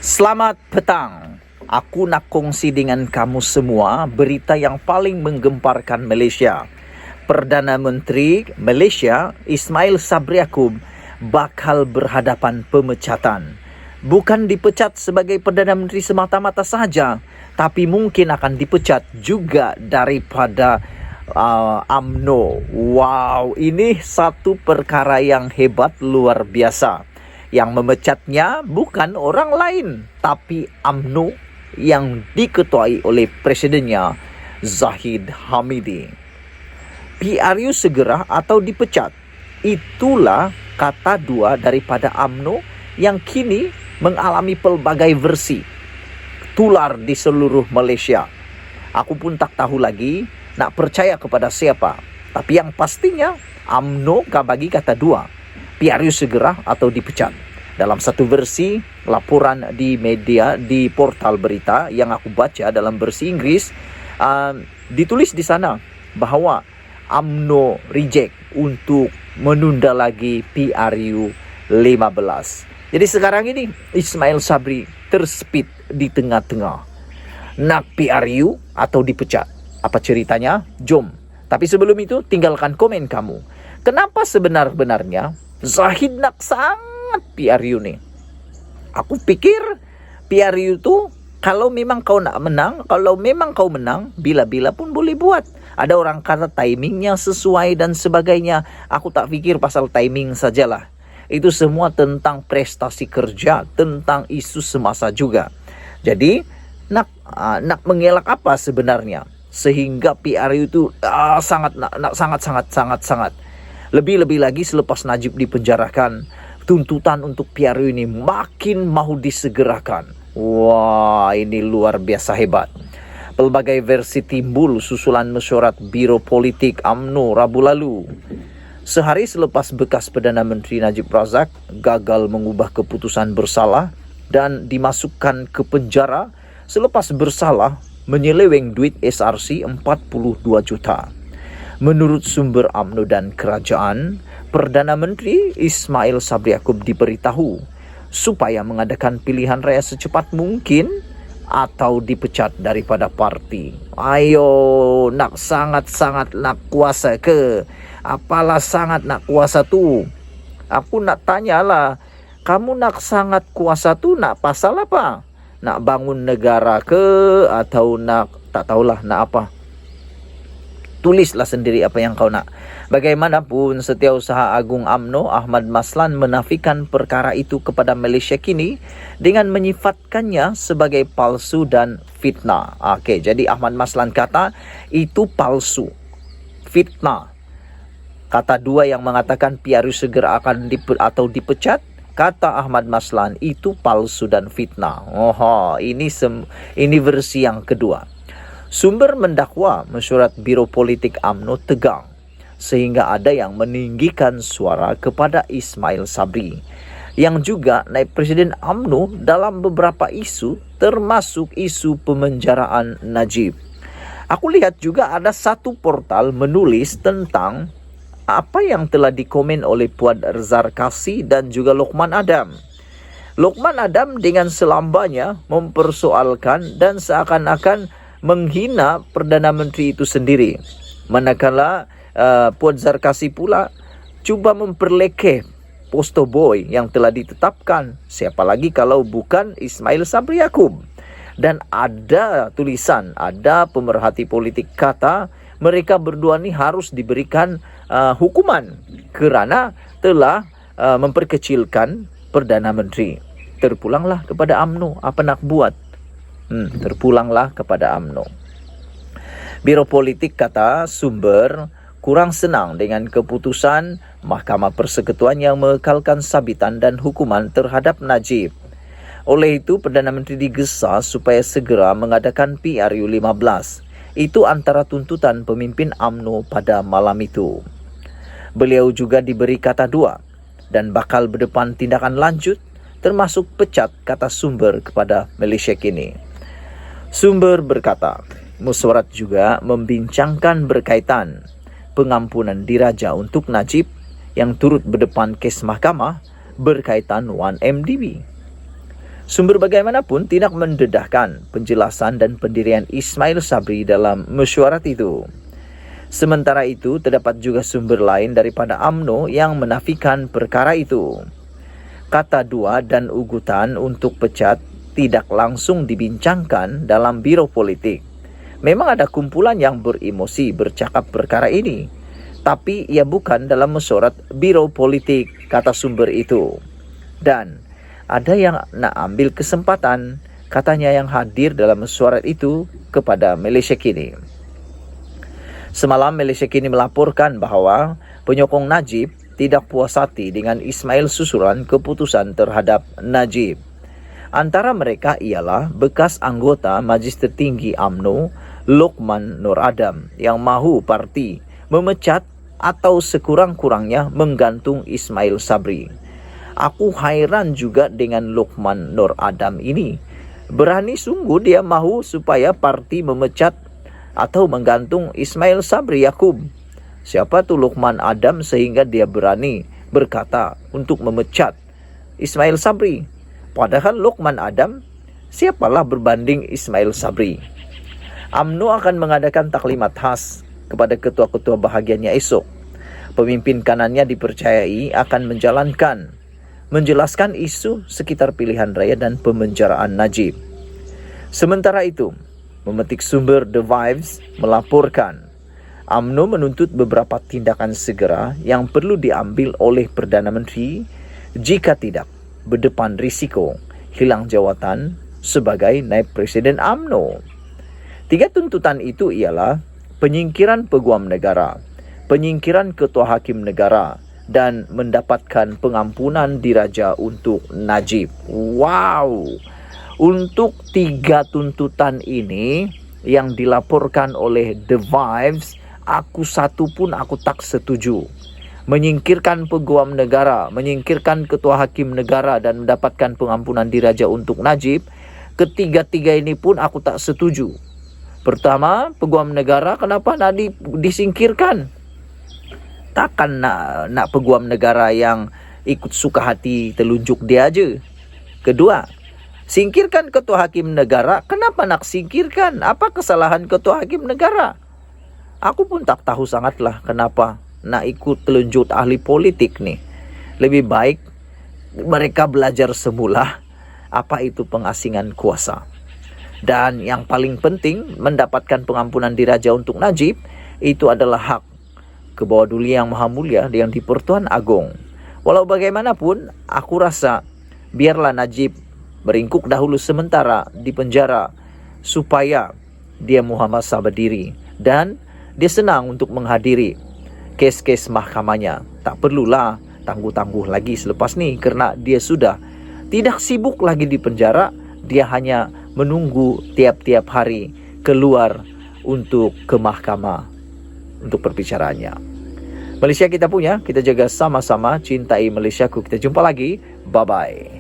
Selamat petang. Aku nak kongsi dengan kamu semua berita yang paling menggemparkan Malaysia. Perdana Menteri Malaysia Ismail Sabri Yaakob bakal berhadapan pemecatan. Bukan dipecat sebagai Perdana Menteri semata-mata sahaja, tapi mungkin akan dipecat juga daripada UMNO. Wow, ini satu perkara yang hebat luar biasa. Yang memecatnya bukan orang lain, tapi UMNO yang diketuai oleh presidennya Zahid Hamidi. PRU segera atau dipecat. Itulah kata dua daripada UMNO yang kini mengalami pelbagai versi. Tular di seluruh Malaysia. Aku pun tak tahu lagi nak percaya kepada siapa. Tapi yang pastinya UMNO bagi kata dua. PRU segera atau dipecat. Dalam satu versi laporan di media, di portal berita yang aku baca dalam versi Inggris, ditulis di sana bahawa UMNO reject untuk menunda lagi PRU 15. Jadi sekarang ini Ismail Sabri tersepit di tengah-tengah. Nak PRU atau dipecat? Apa ceritanya? Jom. Tapi sebelum itu tinggalkan komen kamu. Kenapa sebenar-benarnya Zahid nak sangat PRU ni? Aku pikir PRU tu kalau memang kau nak menang, kalau memang kau menang, bila-bila pun boleh buat. Ada orang kata timingnya sesuai dan sebagainya. Aku tak fikir pasal timing sajalah. Itu semua tentang prestasi kerja, tentang isu semasa juga. Jadi nak mengelak apa sebenarnya sehingga PRU itu sangat. Lebih-lebih lagi selepas Najib dipenjarakan, tuntutan untuk PRU ini makin mahu disegerakan. Wah, ini luar biasa hebat. Pelbagai versi timbul susulan mesyuarat Biro Politik UMNO Rabu lalu. Sehari selepas bekas Perdana Menteri Najib Razak gagal mengubah keputusan bersalah dan dimasukkan ke penjara selepas bersalah menyeleweng duit SRC 42 juta. Menurut sumber UMNO dan kerajaan, Perdana Menteri Ismail Sabri Yaakob diberitahu supaya mengadakan pilihan raya secepat mungkin atau dipecat daripada parti. Ayo, nak sangat-sangat nak kuasa ke? Apalah sangat nak kuasa tu? Aku nak tanyalah, kamu nak sangat kuasa tu nak pasal apa? Nak bangun negara ke atau nak tak tahulah nak apa? Tulislah sendiri apa yang kau nak. Bagaimanapun, Setiausaha Agung UMNO Ahmad Maslan menafikan perkara itu kepada Malaysia kini dengan menyifatkannya sebagai palsu dan fitnah. Okey, jadi Ahmad Maslan kata itu palsu, fitnah. Kata dua yang mengatakan PRU segera akan dipecat, kata Ahmad Maslan itu palsu dan fitnah. Ini versi yang kedua. Sumber mendakwa mesyuarat Biro Politik UMNO tegang sehingga ada yang meninggikan suara kepada Ismail Sabri yang juga naib Presiden UMNO dalam beberapa isu termasuk isu pemenjaraan Najib. Aku lihat juga ada satu portal menulis tentang apa yang telah dikomen oleh Puan Zarkasi dan juga Lokman Adam. Lokman Adam dengan selambanya mempersoalkan dan seakan-akan menghina Perdana Menteri itu sendiri. Manakala Puan Zarkasi pula cuba memperlekeh poster boy yang telah ditetapkan. Siapa lagi kalau bukan Ismail Sabri Yaakob. Dan ada tulisan, ada pemerhati politik kata mereka berdua ni harus diberikan hukuman kerana telah memperkecilkan Perdana Menteri. Terpulanglah kepada UMNO, apa nak buat? Terpulanglah kepada UMNO. Biro Politik kata sumber kurang senang dengan keputusan Mahkamah Persekutuan yang mengekalkan sabitan dan hukuman terhadap Najib. Oleh itu, Perdana Menteri digesa supaya segera mengadakan PRU 15. Itu antara tuntutan pemimpin UMNO pada malam itu. Beliau juga diberi kata dua dan bakal berdepan tindakan lanjut termasuk pecat, kata sumber kepada Malaysia kini. Sumber berkata, mesyuarat juga membincangkan berkaitan pengampunan diraja untuk Najib yang turut berdepan kes mahkamah berkaitan 1MDB. Sumber bagaimanapun tidak mendedahkan penjelasan dan pendirian Ismail Sabri dalam mesyuarat itu. Sementara itu, terdapat juga sumber lain daripada UMNO yang menafikan perkara itu. Kata dua dan ugutan untuk pecat tidak langsung dibincangkan dalam biro politik. Memang ada kumpulan yang beremosi bercakap perkara ini, tapi ia bukan dalam mesyuarat biro politik, kata sumber itu. Dan ada yang nak ambil kesempatan, katanya yang hadir dalam mesyuarat itu kepada Malaysia Kini. Semalam Malaysia Kini melaporkan bahawa penyokong Najib tidak puas hati dengan Ismail susulan keputusan terhadap Najib. Antara mereka ialah bekas anggota Majlis Tertinggi UMNO, Lokman Nur Adam, yang mahu parti memecat atau sekurang-kurangnya menggantung Ismail Sabri. Aku hairan juga dengan Lokman Nur Adam ini. Berani sungguh dia mahu supaya parti memecat atau menggantung Ismail Sabri Yaakob. Siapa tu Lokman Adam sehingga dia berani berkata untuk memecat Ismail Sabri? Padahal Lokman Adam, siapalah berbanding Ismail Sabri? UMNO akan mengadakan taklimat khas kepada ketua-ketua bahagiannya esok. Pemimpin kanannya dipercayai akan menjelaskan isu sekitar pilihan raya dan pemenjaraan Najib. Sementara itu, memetik sumber The Vibes melaporkan UMNO menuntut beberapa tindakan segera yang perlu diambil oleh Perdana Menteri jika tidak berdepan risiko hilang jawatan sebagai naib Presiden UMNO. 3 tuntutan itu ialah penyingkiran peguam negara, penyingkiran ketua hakim negara, dan mendapatkan pengampunan diraja untuk Najib. Wow! Untuk 3 tuntutan ini yang dilaporkan oleh The Vibes, aku satu pun aku tak setuju. Menyingkirkan peguam negara, menyingkirkan ketua hakim negara dan mendapatkan pengampunan diraja untuk Najib, ketiga-tiga ini pun aku tak setuju. Pertama, peguam negara kenapa nak disingkirkan? Takkan nak peguam negara yang ikut suka hati telunjuk dia aja. Kedua, singkirkan ketua hakim negara. Kenapa nak singkirkan? Apa kesalahan ketua hakim negara? Aku pun tak tahu sangatlah kenapa nak ikut telunjuk ahli politik nih. Lebih baik mereka belajar semula apa itu pengasingan kuasa. Dan yang paling penting, mendapatkan pengampunan diraja untuk Najib itu adalah hak ke-Bawah Duli Yang Maha Mulia yang di-Pertuan Agong. Walau bagaimanapun, aku rasa biarlah Najib beringkuk dahulu sementara di penjara supaya dia muhafazah berdiri dan dia senang untuk menghadiri kes-kes mahkamahnya. Tak perlulah tangguh-tangguh lagi selepas ni kerana dia sudah tidak sibuk lagi di penjara. Dia hanya menunggu tiap-tiap hari keluar untuk ke mahkamah untuk perbicaraannya. Malaysia kita punya, kita jaga sama-sama, cintai Malaysiaku. Kita jumpa lagi. Bye-bye.